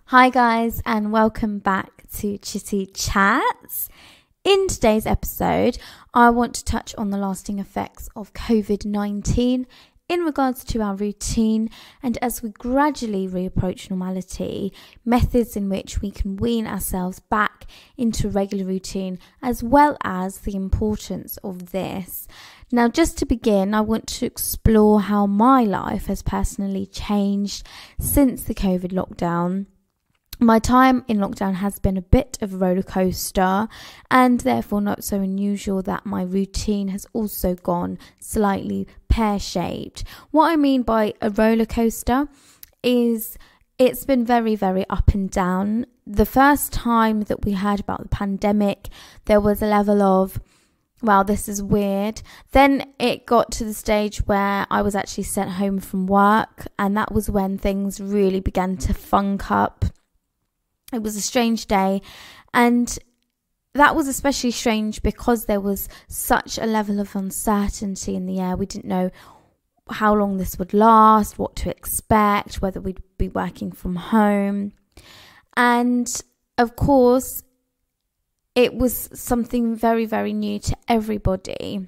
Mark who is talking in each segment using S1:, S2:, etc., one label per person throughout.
S1: Hi guys, and welcome back to Chitty Chats. In today's episode, I want to touch on the lasting effects of COVID-19 in regards to our routine, and as we gradually reapproach normality, methods in which we can wean ourselves back into a regular routine, as well as the importance of this. Now, just to begin, I want to explore how my life has personally changed since the COVID lockdown. My time in lockdown has been a bit of a roller coaster, and therefore not so unusual that my routine has also gone slightly pear-shaped. What I mean by a roller coaster is it's been very, very up and down. The first time that we heard about the pandemic, there was a level of, wow, this is weird. Then it got to the stage where I was actually sent home from work, and that was when things really began to funk up. It was a strange day, and that was especially strange because there was such a level of uncertainty in the air. We didn't know how long this would last, what to expect, whether we'd be working from home. And of course, it was something very, very new to everybody.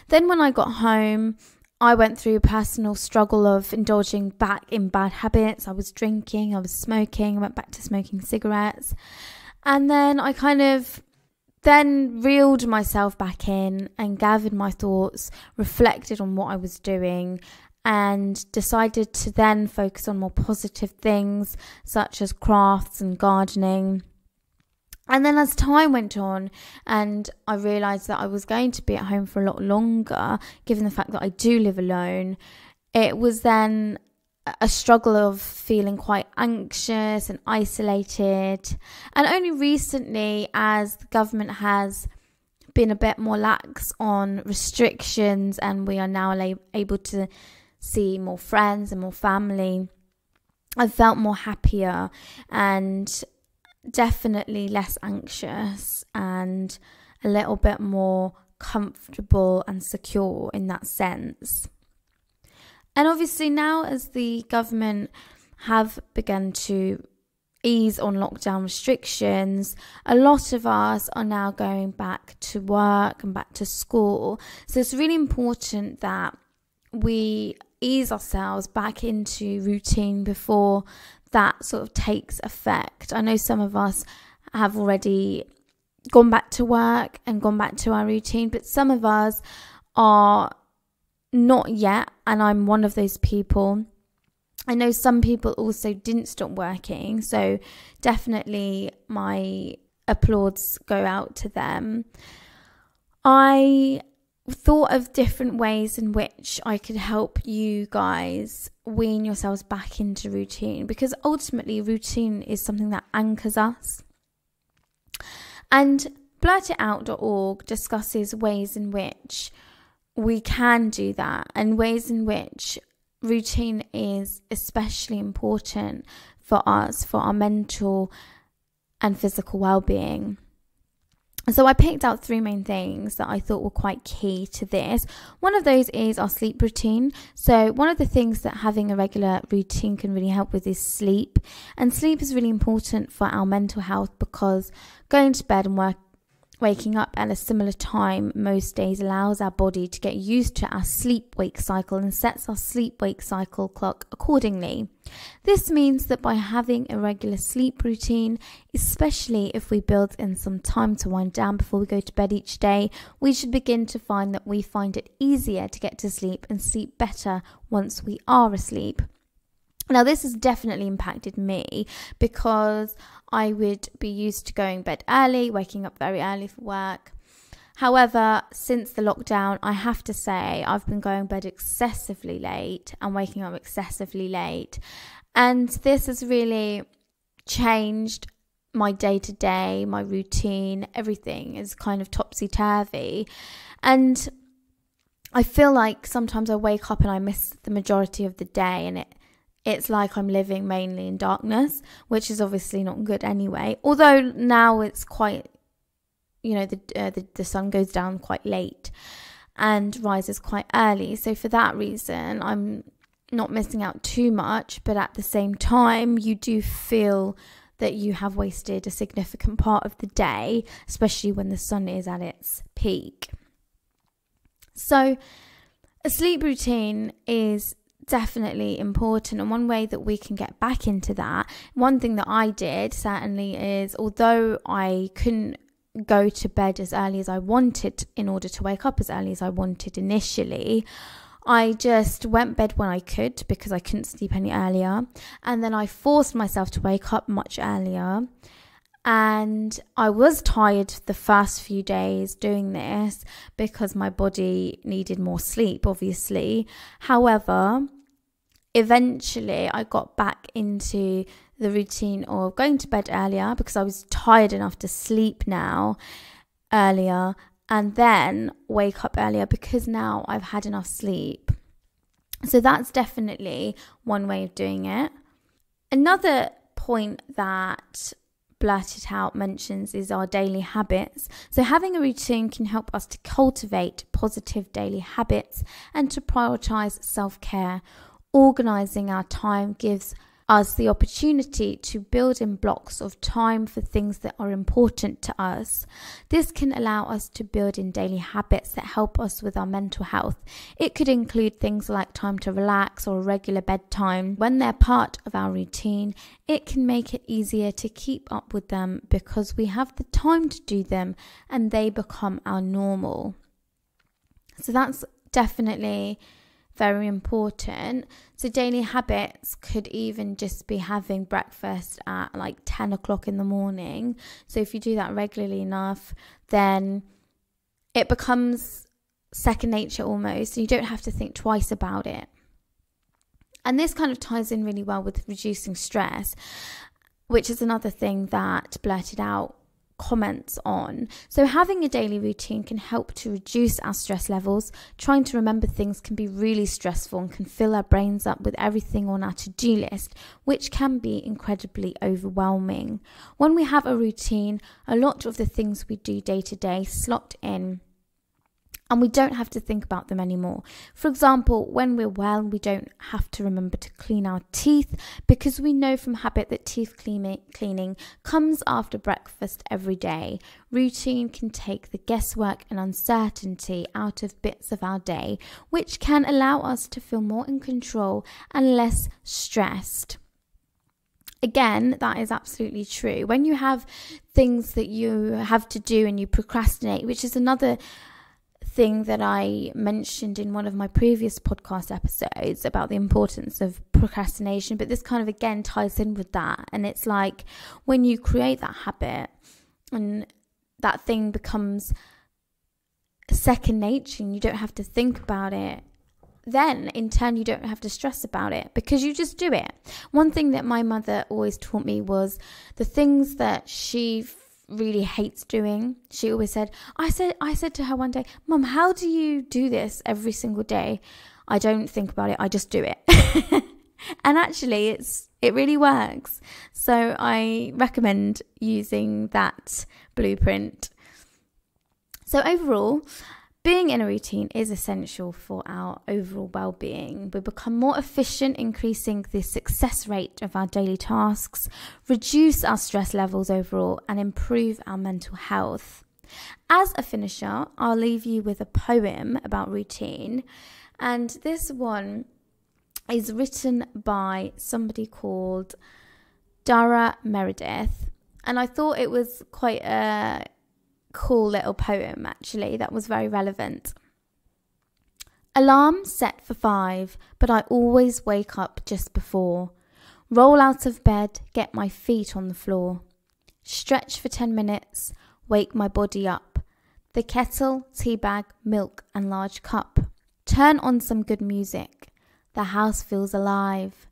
S1: Then when I got home, I went through a personal struggle of indulging back in bad habits. I was drinking, I was smoking, I went back to smoking cigarettes. And then I then reeled myself back in and gathered my thoughts, reflected on what I was doing, and decided to then focus on more positive things such as crafts and gardening. And then as time went on and I realised that I was going to be at home for a lot longer, given the fact that I do live alone, it was then a struggle of feeling quite anxious and isolated. And only recently, as the government has been a bit more lax on restrictions and we are now able to see more friends and more family, I felt more happier and definitely less anxious and a little bit more comfortable and secure in that sense. And obviously now, as the government have begun to ease on lockdown restrictions, a lot of us are now going back to work and back to school. So it's really important that we ease ourselves back into routine before that sort of takes effect. I know some of us have already gone back to work and gone back to our routine, but some of us are not yet, and I'm one of those people. I know some people also didn't stop working, so definitely my applauds go out to them. I thought of different ways in which I could help you guys wean yourselves back into routine, because ultimately routine is something that anchors us. And blurtitout.org discusses ways in which we can do that, and ways in which routine is especially important for us, for our mental and physical well-being. So I picked out 3 main things that I thought were quite key to this. One of those is our sleep routine. So one of the things that having a regular routine can really help with is sleep. And sleep is really important for our mental health, because going to bed and waking up at a similar time most days allows our body to get used to our sleep-wake cycle and sets our sleep-wake cycle clock accordingly. This means that by having a regular sleep routine, especially if we build in some time to wind down before we go to bed each day, we should begin to find that we find it easier to get to sleep and sleep better once we are asleep. Now, this has definitely impacted me, because I would be used to going to bed early, waking up very early for work. However, since the lockdown, I have to say I've been going to bed excessively late and waking up excessively late. And this has really changed my day-to-day, my routine. Everything is kind of topsy-turvy. And I feel like sometimes I wake up and I miss the majority of the day, and it's like I'm living mainly in darkness, which is obviously not good anyway. Although now it's quite, the sun goes down quite late and rises quite early. So for that reason, I'm not missing out too much, but at the same time, you do feel that you have wasted a significant part of the day, especially when the sun is at its peak. So a sleep routine is definitely important, and one way that we can get back into that, one thing that I did certainly is, although I couldn't go to bed as early as I wanted in order to wake up as early as I wanted initially, I just went bed when I could because I couldn't sleep any earlier, and then I forced myself to wake up much earlier. And I was tired the first few days doing this because my body needed more sleep, obviously. However, eventually I got back into the routine of going to bed earlier because I was tired enough to sleep now earlier, and then wake up earlier because now I've had enough sleep. So that's definitely one way of doing it. Another point that Blurted Out mentions is our daily habits. So having a routine can help us to cultivate positive daily habits and to prioritize self-care. Organizing our time gives us the opportunity to build in blocks of time for things that are important to us. This can allow us to build in daily habits that help us with our mental health. It could include things like time to relax or a regular bedtime. When they're part of our routine, it can make it easier to keep up with them because we have the time to do them and they become our normal. So that's definitely very important. So daily habits could even just be having breakfast at like 10 o'clock in the morning. So if you do that regularly enough, then it becomes second nature almost, and you don't have to think twice about it. And this kind of ties in really well with reducing stress, which is another thing that Blurted Out comments on. So having a daily routine can help to reduce our stress levels. Trying to remember things can be really stressful and can fill our brains up with everything on our to-do list, which can be incredibly overwhelming. When we have a routine, a lot of the things we do day to day slot in, and we don't have to think about them anymore. For example, when we're well, we don't have to remember to clean our teeth because we know from habit that teeth cleaning comes after breakfast every day. Routine can take the guesswork and uncertainty out of bits of our day, which can allow us to feel more in control and less stressed. Again, that is absolutely true. When you have things that you have to do and you procrastinate, which is another thing that I mentioned in one of my previous podcast episodes about the importance of procrastination, but this kind of again ties in with that. And it's like when you create that habit and that thing becomes second nature and you don't have to think about it, then in turn you don't have to stress about it because you just do it. One thing that my mother always taught me was the things that she really hates doing. She always said, I said to her one day, Mum, how do you do this every single day? I don't think about it, I just do it. And actually it really works. So I recommend using that blueprint. So overall, being in a routine is essential for our overall well-being. We become more efficient, increasing the success rate of our daily tasks, reduce our stress levels overall, and improve our mental health. As a finisher, I'll leave you with a poem about routine. And this one is written by somebody called Dara Meredith. And I thought it was quite a cool little poem, actually, that was very relevant. Alarm set for 5, but I always wake up just before. Roll out of bed, get my feet on the floor. Stretch for 10 minutes, wake my body up. The kettle, tea bag, milk and large cup. Turn on some good music. The house feels alive.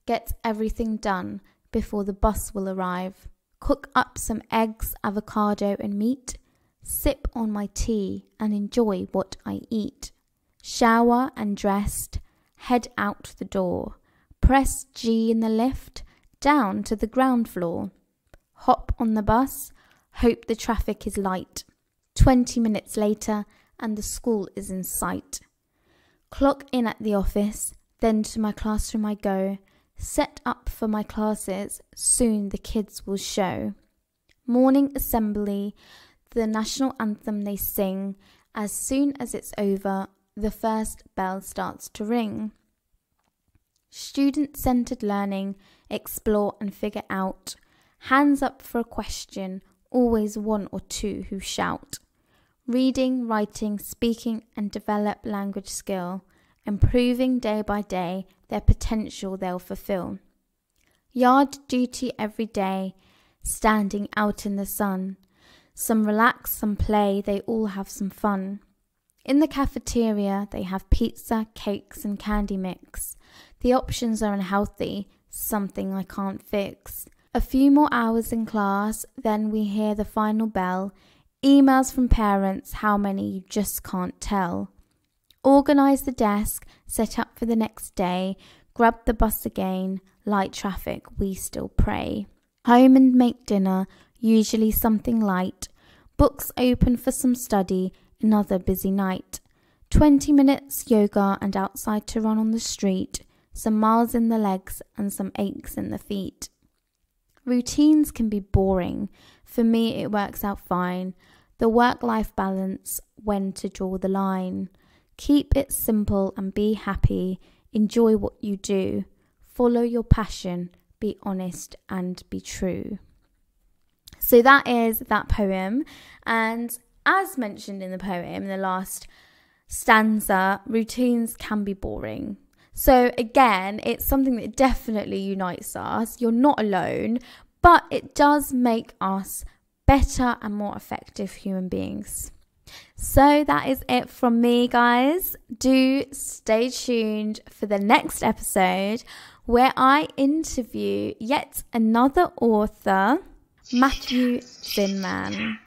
S1: Get everything done before the bus will arrive. Cook up some eggs, avocado and meat. Sip on my tea and enjoy what I eat. Shower and dressed, head out the door. Press G in the lift, down to the ground floor. Hop on the bus, hope the traffic is light. 20 minutes later and the school is in sight. Clock in at the office, Then to my classroom I go, set up for my classes, soon the kids will show. Morning assembly, the national anthem they sing. As soon as it's over, the first bell starts to ring. Student-centered learning, explore and figure out. Hands up for a question, always one or two who shout. Reading, writing, speaking and develop language skill. Improving day by day, their potential they'll fulfill. Yard duty every day, standing out in the sun. Some relax, some play, they all have some fun. In the cafeteria, they have pizza, cakes and candy mix. The options are unhealthy, something I can't fix. A few more hours in class, then we hear the final bell. Emails from parents, how many you just can't tell. Organise the desk, set up for the next day. Grab the bus again, light traffic, we still pray. Home and make dinner, usually something light. Books open for some study, another busy night. 20 minutes yoga and outside to run on the street. Some miles in the legs and some aches in the feet. Routines can be boring. For me it works out fine. The work-life balance, when to draw the line. Keep it simple and be happy. Enjoy what you do. Follow your passion. Be honest and be true. So that is that poem. And as mentioned in the poem, in the last stanza, routines can be boring. So again, it's something that definitely unites us. You're not alone, but it does make us better and more effective human beings. So that is it from me, guys. Do stay tuned for the next episode where I interview yet another author, Matthew Zinman.